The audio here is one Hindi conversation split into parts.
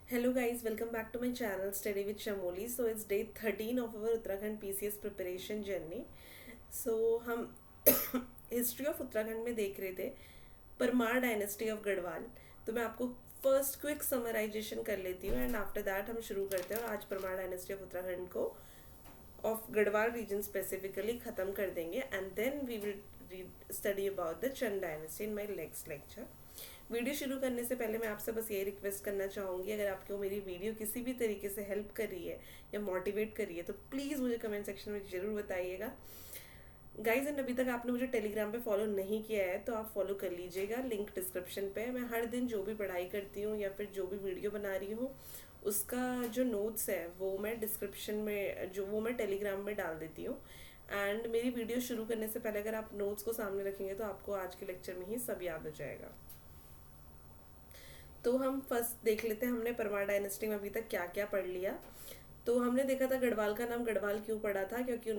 Hello guys, welcome back to my channel Study with Shamoli. So it's day 13 of our Uttarakhand PCS preparation journey. So हम हिस्ट्री ऑफ उत्तराखंड में देख रहे थे परमार डायनेस्टी ऑफ गढ़वाल। तो मैं आपको फर्स्ट क्विक समराइजेशन कर लेती हूँ एंड आफ्टर दैट हम शुरू करते हैं और आज परमार डायनेस्टी ऑफ उत्तराखंड को ऑफ गढ़वाल रीजन स्पेसिफिकली ख़त्म कर देंगे and then we will study about the Chand dynasty in my next lecture. Video शुरू करने से पहले मैं आपसे बस ये रिक्वेस्ट करना चाहूँगी, अगर आपको मेरी वीडियो किसी भी तरीके से हेल्प कर रही है या मोटिवेट कर रही है तो प्लीज़ मुझे कमेंट सेक्शन में ज़रूर बताइएगा। गाइज एंड अभी तक आपने मुझे टेलीग्राम पे फॉलो नहीं किया है तो आप फॉलो कर लीजिएगा, लिंक डिस्क्रिप्शन पे। मैं हर दिन जो भी पढ़ाई करती हूँ या फिर जो भी वीडियो बना रही हूँ उसका जो नोट्स है वो मैं डिस्क्रिप्शन में वो मैं टेलीग्राम में डाल देती हूँ। एंड मेरी वीडियो शुरू करने से पहले अगर आप नोट्स को सामने रखेंगे तो आपको आज के लेक्चर में ही सब याद हो जाएगा। तो हम फर्स्ट देख लेते हैं हमने परमार डायनेस्टी में अभी तक क्या क्या पढ़ लिया। तो हमने देखा था गढ़वाल का नाम गढ़वाल क्यों पड़ा था, क्योंकि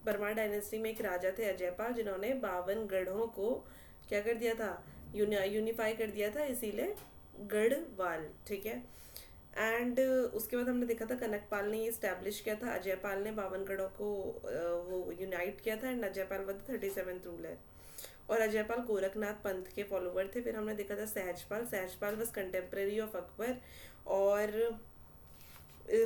परमार डायनेस्टी में एक राजा थे अजयपाल जिन्होंने 52 गढ़ों को क्या कर दिया था, यूनिफाई कर दिया था, इसीलिए गढ़वाल। ठीक है। एंड उसके बाद हमने देखा था कनकपाल ने ये इस्टेब्लिश किया था, अजयपाल ने 52 गढ़ों को वो यूनाइट किया था and Ajaypal was 37th ruler और अजयपाल गोरखनाथ पंथ के फॉलोवर थे। फिर हमने देखा था सहजपाल बस कंटेम्प्रेरी ऑफ अकबर और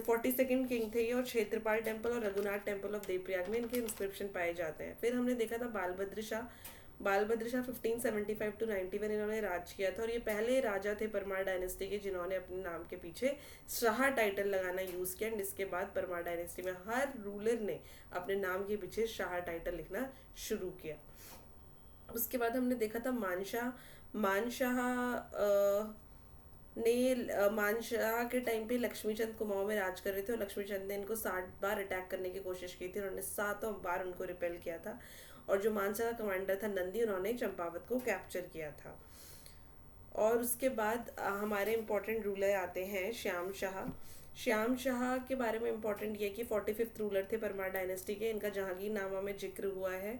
42nd किंग थे ये, और क्षेत्रपाल टेम्पल और रघुनाथ टेम्पल ऑफ देवप्रयाग में इनके इंस्क्रिप्शन पाए जाते हैं। फिर हमने देखा था बालभद्र शाह 1575 to 91 इन्होंने राज किया था और ये पहले राजा थे परमार डायनेस्टी के जिन्होंने अपने नाम के पीछे शाह टाइटल लगाना यूज किया। एंड इसके बाद परमार डायनेस्टी में हर रूलर ने अपने नाम के पीछे शाह टाइटल लिखना शुरू किया। उसके बाद हमने देखा था मानशाह मानशाह के टाइम पे लक्ष्मीचंद कुमाऊं में राज कर रहे थे और लक्ष्मीचंद ने इनको 60 बार अटैक करने की कोशिश की थी, उन्होंने 7 बार उनको रिपेल किया था। और जो मानशाह का कमांडर था नंदी, उन्होंने चंपावत को कैप्चर किया था। और उसके बाद हमारे इम्पोर्टेंट रूलर आते हैं श्याम शाह के बारे में इम्पोर्टेंट ये कि 45th रूलर थे परमार डायनेस्टी के, इनका जहांगीर नामा में जिक्र हुआ है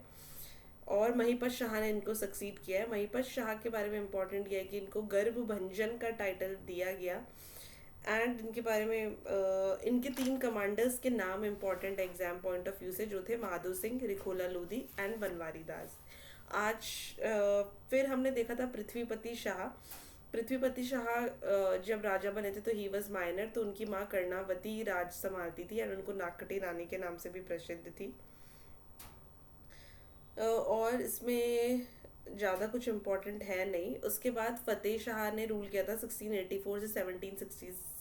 और महिपत शाह ने इनको सक्सीड किया है। महिपत शाह के बारे में इम्पोर्टेंट ये है कि इनको गर्भ भंजन का टाइटल दिया गया एंड इनके बारे में इनके 3 कमांडर्स के नाम important exam point of view से जो थे माधो सिंह, रिखोला लोधी एंड बनवारी दास। फिर हमने देखा था पृथ्वीपति शाह जब राजा बने थे तो ही वॉज माइनर, तो उनकी माँ कर्णावती राज संभालती थी और उनको नागकटी रानी के नाम से भी प्रसिद्ध थी। और इसमें ज़्यादा कुछ इम्पोर्टेंट है नहीं। उसके बाद फतेह शाह ने रूल किया था 1684 से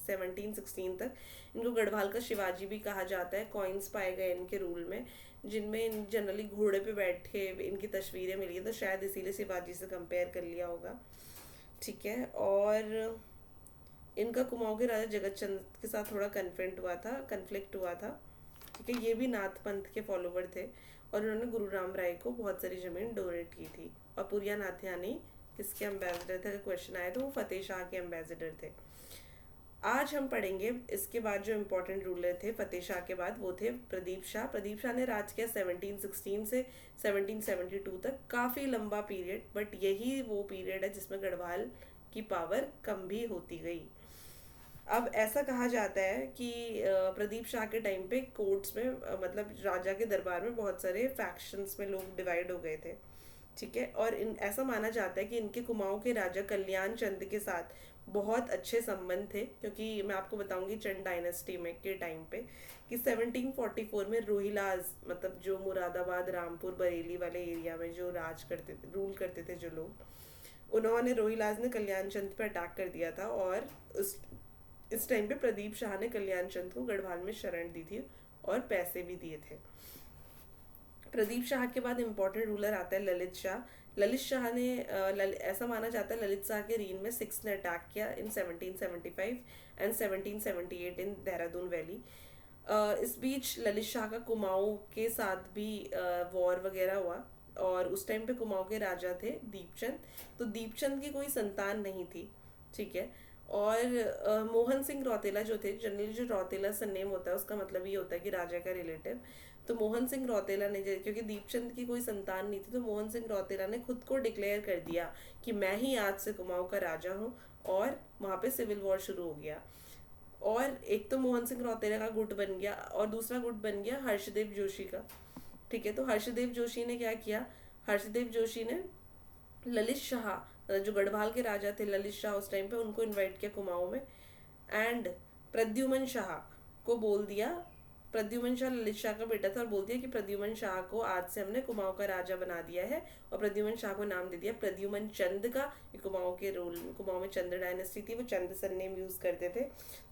1716 तक। इनको गढ़वाल का शिवाजी भी कहा जाता है। कॉइन्स पाए गए इनके रूल में जिनमें जनरली घोड़े पे बैठे इनकी तस्वीरें मिली, तो शायद इसीलिए शिवाजी से कंपेयर कर लिया होगा। ठीक है। और इनका कुमाऊं के राजा जगत चंद के साथ थोड़ा कन्फ्लिक्ट हुआ था। ठीक है। ये भी नाथ पंथ के फॉलोवर थे और उन्होंने गुरु राम राय को बहुत सारी जमीन डोनेट की थी। और पुरिया नाथियानी किसके एम्बेसडर थे, अगर क्वेश्चन आए तो वो फतेह शाह के एम्बेसडर थे। आज हम पढ़ेंगे इसके बाद जो इम्पोर्टेंट रूलर थे फतेह शाह के बाद, वो थे प्रदीप शाह ने राज किया 1716 से 1772 तक, काफ़ी लंबा पीरियड, बट यही वो पीरियड है जिसमें गढ़वाल की पावर कम भी होती गई। अब ऐसा कहा जाता है कि प्रदीप शाह के टाइम पे कोर्ट्स में मतलब राजा के दरबार में बहुत सारे फैक्शंस में लोग डिवाइड हो गए थे। ठीक है। और ऐसा माना जाता है कि इनके कुमाऊं के राजा कल्याण चंद के साथ बहुत अच्छे संबंध थे, क्योंकि मैं आपको बताऊंगी चंद डायनेस्टी में के टाइम पे कि 1744 में रोहिलाज, मतलब जो मुरादाबाद रामपुर बरेली वाले एरिया में जो रूल करते थे जो लोग, उन्होंने रोहिलाज ने कल्याण चंद पर अटैक कर दिया था और इस टाइम पे प्रदीप शाह ने कल्याण चंद को गढ़वाल में शरण दी थी और पैसे भी दिए थे। प्रदीप शाह के बाद इम्पोर्टेंट रूलर आता है ललित शाह ने ऐसा माना जाता है ललित शाह के रीन में 6 ने अटैक किया इन 1775 एंड 1778 इन देहरादून वैली। इस बीच ललित शाह का कुमाऊं के साथ भी वॉर वगैरह हुआ और उस टाइम पे कुमाऊं के राजा थे दीपचंद, तो दीपचंद की कोई संतान नहीं थी। ठीक है। और मोहन सिंह रौतेला जो थे, जनरली जो रौतेला सरनेम होता है उसका मतलब ये होता है कि राजा का रिलेटिव, तो मोहन सिंह रौतेला ने, क्योंकि दीपचंद की कोई संतान नहीं थी, तो मोहन सिंह रौतेला ने खुद को डिक्लेयर कर दिया कि मैं ही आज से कुमाऊं का राजा हूँ और वहाँ पे सिविल वॉर शुरू हो गया। और एक तो मोहन सिंह रौतेला का गुट बन गया और दूसरा गुट बन गया हर्षदेव जोशी का। ठीक है, तो हर्षदेव जोशी ने क्या किया, हर्षदेव जोशी ने ललित शाह, जो गढ़वाल के राजा थे ललित शाह उस टाइम पे, उनको इनवाइट किया कुमाऊं में। एंड प्रद्युमन शाह को बोल दिया, प्रद्युमन शाह ललित शाह का बेटा था, और बोल दिया कि प्रद्युमन शाह को आज से हमने कुमाऊं का राजा बना दिया है। और प्रद्युमन शाह को नाम दे दिया प्रद्युमन चंद का। कुमाऊं के रूल, कुमाऊं में चंद डायनेस्टी थी, वो चंद सरनेम यूज करते थे,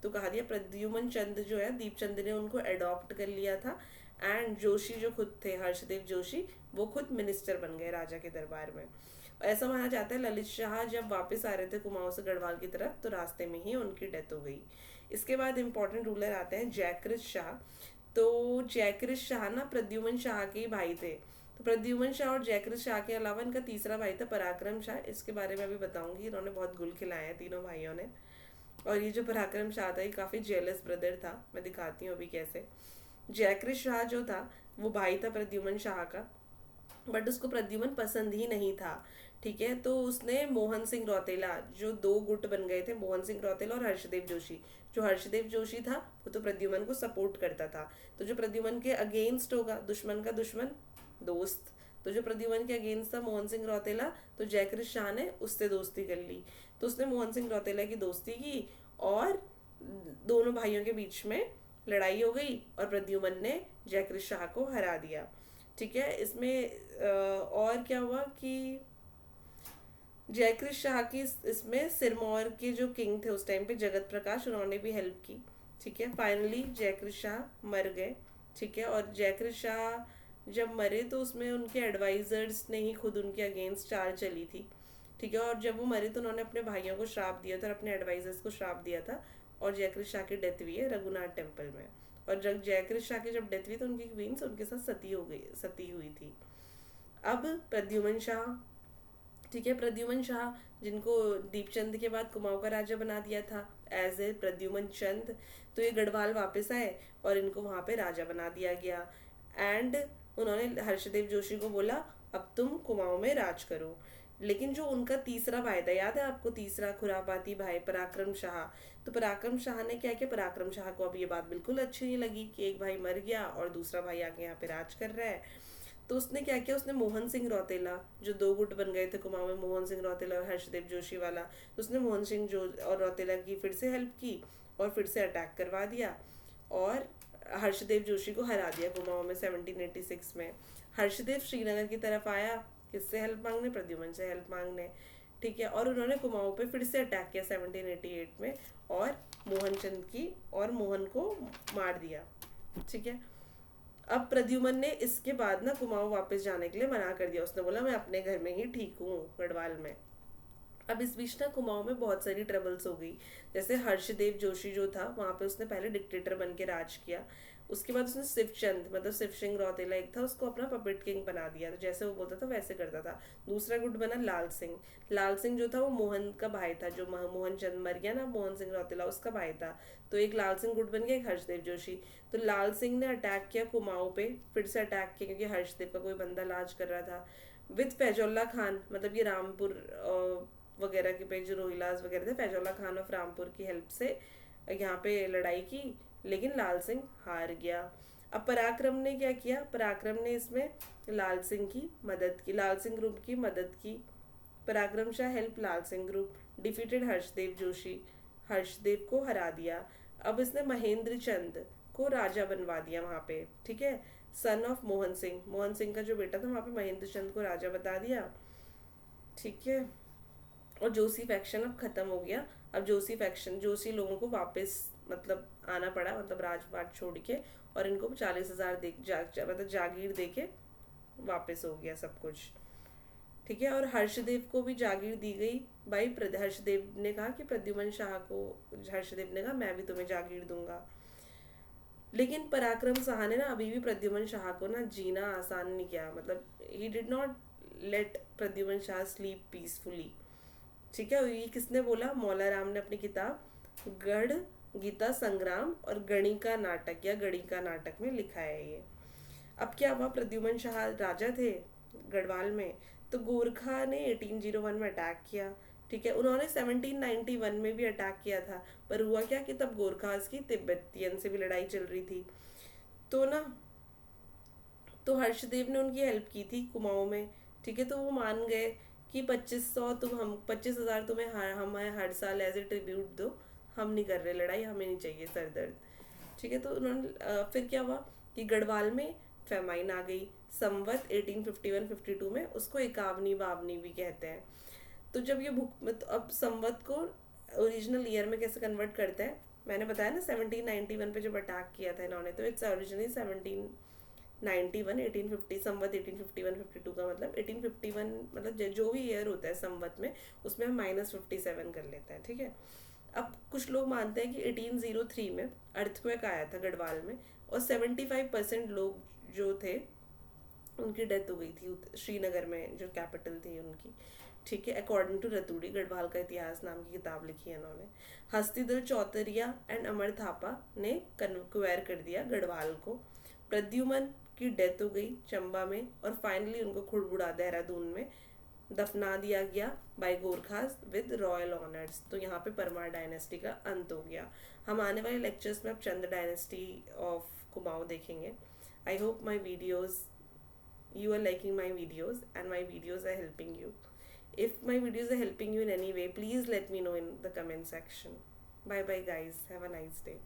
तो कहा दिया प्रद्युमन चंद जो है, दीपचंद ने उनको अडॉप्ट कर लिया था। एंड जोशी जो खुद थे, हर्षदेव जोशी, वो खुद मिनिस्टर बन गए राजा के दरबार में। ऐसा माना जाता है ललित शाह जब वापस आ रहे थे कुमाऊं से गढ़वाल की तरफ, तो रास्ते में ही उनकी डेथ हो गई। इसके बाद इंपॉर्टेंट रूलर आते हैं जयकृत शाह। तो जयकृत शाह ना प्रद्युमन शाह के ही भाई थे। तो प्रद्युमन शाह और जयकृत शाह के अलावा इनका तीसरा भाई था पराक्रम शाह। इसके बारे में अभी बताऊंगी, इन्होंने बहुत गुल खिलाए हैं तीनों भाइयों ने। और ये जो पराक्रम शाह था, ये काफी जेलस ब्रदर था, मैं दिखाती हूँ अभी कैसे। जयकृत शाह जो था वो भाई था प्रद्युमन शाह का, बट उसको प्रद्युमन पसंद ही नहीं था। ठीक है, तो उसने मोहन सिंह रौतेला, जो दो गुट बन गए थे, मोहन सिंह रौतेला और हर्षदेव जोशी। जो हर्षदेव जोशी था वो तो प्रद्युमन को सपोर्ट करता था, तो जो प्रद्युमन के अगेंस्ट होगा, दुश्मन का दुश्मन दोस्त, तो जो प्रद्युमन के अगेंस्ट था मोहन सिंह रौतेला, तो जयकृत शाह ने उससे दोस्ती कर ली। तो उसने मोहन सिंह रौतेला की दोस्ती की और दोनों भाइयों के बीच में लड़ाई हो गई और प्रद्युमन ने जयकृत शाह को हरा दिया। ठीक है, इसमें और क्या हुआ कि जयकृत शाह की इसमें सिरमौर के जो किंग थे उस टाइम पे, जगत प्रकाश, उन्होंने भी हेल्प की। ठीक है, फाइनली जयकृत शाह मर गए। ठीक है, और जयकृत शाह जब मरे तो उसमें उनके एडवाइजर्स ने ही खुद उनके अगेंस्ट चाल चली थी। ठीक है, और जब वो मरे तो उन्होंने अपने भाइयों को श्राप दिया था और अपने एडवाइजर्स को श्राप दिया था, और जयकृत शाह की डेथ हुई है रघुनाथ टेम्पल में। और जब जयकृत शाह की जब डेथ हुई तो उनकी क्वींस उनके साथ सती हुई थी। अब प्रद्युमन शाह, ठीक है, प्रद्युमन शाह जिनको दीपचंद के बाद कुमाऊं का राजा बना दिया था एज ए प्रद्युमन चंद, तो ये गढ़वाल वापस आए और इनको वहां पे राजा बना दिया गया। एंड उन्होंने हर्षदेव जोशी को बोला अब तुम कुमाऊं में राज करो। लेकिन जो उनका तीसरा भाई था, याद है आपको, तीसरा खुरापाती भाई पराक्रम शाह, तो पराक्रम शाह ने क्या किया, पराक्रम शाह को अब ये बात बिल्कुल अच्छी नहीं लगी कि एक भाई मर गया और दूसरा भाई आके यहाँ पे राज कर रहा है। तो उसने क्या किया, उसने मोहन सिंह रौतेला, जो दो गुट बन गए थे कुमाऊं में, मोहन सिंह रौतेला और हर्षदेव जोशी वाला, तो उसने मोहन सिंह जो और रौतेला की फिर से हेल्प की और फिर से अटैक करवा दिया और हर्षदेव जोशी को हरा दिया कुमाऊं में 1786 में। हर्षदेव श्रीनगर की तरफ आया, किससे हेल्प मांगने, प्रद्युमन से हेल्प मांगने। ठीक है, और उन्होंने कुमाऊं पे फिर से अटैक किया 1788 में और मोहनचंद की और मोहन को मार दिया। ठीक है, अब प्रद्युमन ने इसके बाद ना कुमाऊं वापस जाने के लिए मना कर दिया, उसने बोला मैं अपने घर में ही ठीक हूँ गढ़वाल में। अब इस बीच ना कुमाऊं में बहुत सारी ट्रबल्स हो गई। जैसे हर्षदेव जोशी जो था वहां पे उसने पहले डिक्टेटर बन के राज किया, उसके बाद उसने शिवचंद मतलब शिव सिंह रौतेला एक था, उसको अपना पपेट किंग बना दिया, तो जैसे वो बोलता था वैसे करता था। दूसरा गुट बना लाल सिंह। लाल सिंह जो था वो मोहन का भाई था, जो मोहन चंद मर गया ना, मोहन सिंह रौतेला उसका भाई था, तो एक लाल सिंह गुट बन गया, एक हर्षदेव जोशी। तो लाल सिंह ने अटैक किया कुमाऊं पे, फिर से अटैक किया क्योंकि हर्षदेव का कोई बंदा लाज कर रहा था, विद फैजोल्ला खान, मतलब ये रामपुर वगैरह के पे जो रोहिलास वगैरह थे, फैजोल्ला खान ऑफ रामपुर की हेल्प से यहाँ पे लड़ाई की, लेकिन लाल सिंह हार गया। अब पराक्रम ने क्या किया, पराक्रम ने इसमें लाल सिंह की मदद की, लाल सिंह ग्रुप की मदद की। पराक्रम शाह हेल्प लाल सिंह ग्रुप, डिफीटेड हर्षदेव जोशी, हर्षदेव को हरा दिया। अब इसने महेंद्र चंद को राजा बनवा दिया वहाँ पे। ठीक है, सन ऑफ मोहन सिंह, मोहन सिंह का जो बेटा था वहाँ पे महेंद्र चंद को राजा बता दिया। ठीक है, और जोशी फैक्शन अब खत्म हो गया। अब जोशी फैक्शन, जोशी लोगों को वापस मतलब आना पड़ा, मतलब राजपाट छोड़ के, और इनको 40,000 दे मतलब जागीर दे के वापस हो गया सब कुछ। ठीक है, और हर्षदेव को भी जागीर दी गई भाई। हर्षदेव ने कहा कि प्रद्युमन शाह को, हर्षदेव ने कहा मैं भी तुम्हें जागीर दूंगा। लेकिन पराक्रम शाह ने ना अभी भी प्रद्युमन शाह को ना जीना आसान नहीं किया, मतलब he did not let Pradyuman Shah sleep peacefully. ठीक है, ये किसने बोला, मौला राम ने अपनी किताब गढ़ गीता संग्राम और गणिका नाटक या गणिका नाटक में लिखा है ये। अब क्या हुआ, प्रद्युमन शाह राजा थे गढ़वाल में, तो गोरखा ने 1801 में अटैक किया। ठीक है, उन्होंने 1791 में भी अटैक किया था, पर हुआ क्या कि तब गोरखास की तिब्बतियन से भी लड़ाई चल रही थी। तो ना, तो हर्षदेव ने उनकी हेल्प की थी कुमाऊं में। ठीक है, तो वो मान गए कि 2500 तुम हम 25,000 तुम्हें हमें हर साल एज ए ट्रिब्यूट दो, हम नहीं कर रहे लड़ाई, हमें नहीं चाहिए सर दर्द। ठीक है, तो उन्होंने फिर क्या हुआ कि गढ़वाल में फेमाइन आ गई संवत 1851-52 में, उसको एकावनी बावनी भी कहते हैं। तो जब ये भूख तो अब संवत को ओरिजिनल ईयर में कैसे कन्वर्ट करते हैं, मैंने बताया ना 1791 पे जब अटैक किया था इन्होंने, तो इट्स ओरिजिनली 1791 1850 संवत 1851-52 का मतलब 1851, मतलब जो भी ईयर होता है संवत में, उसमें हम -57 कर लेते हैं। ठीक है, अब कुछ लोग मानते हैं कि 1803 में अर्थक्वेक आया था गढ़वाल में, और 75% लोग जो थे उनकी डेथ हो गई थी श्रीनगर में, जो कैपिटल थी उनकी। ठीक है, अकॉर्डिंग टू रतूड़ी, गढ़वाल का इतिहास नाम की किताब लिखी है इन्होंने। हस्तिदल चौतरिया एंड अमर थापा ने कन्क्वायर कर दिया गढ़वाल को। प्रद्युमन की डेथ हो गई चंबा में, और फाइनली उनको खुड़बुड़ा देहरादून में दफना दिया गया by Gorkhas with royal honours. तो यहाँ पे परमार डायनेस्टी का अंत हो गया। हम आने वाले लेक्चर्स में अब चंद डायनेस्टी ऑफ कुमाऊं देखेंगे। I hope my videos, you are liking my videos and my videos are helping you. If my videos are helping you in any way, please let me know in the comment section. Bye bye guys, have a nice day.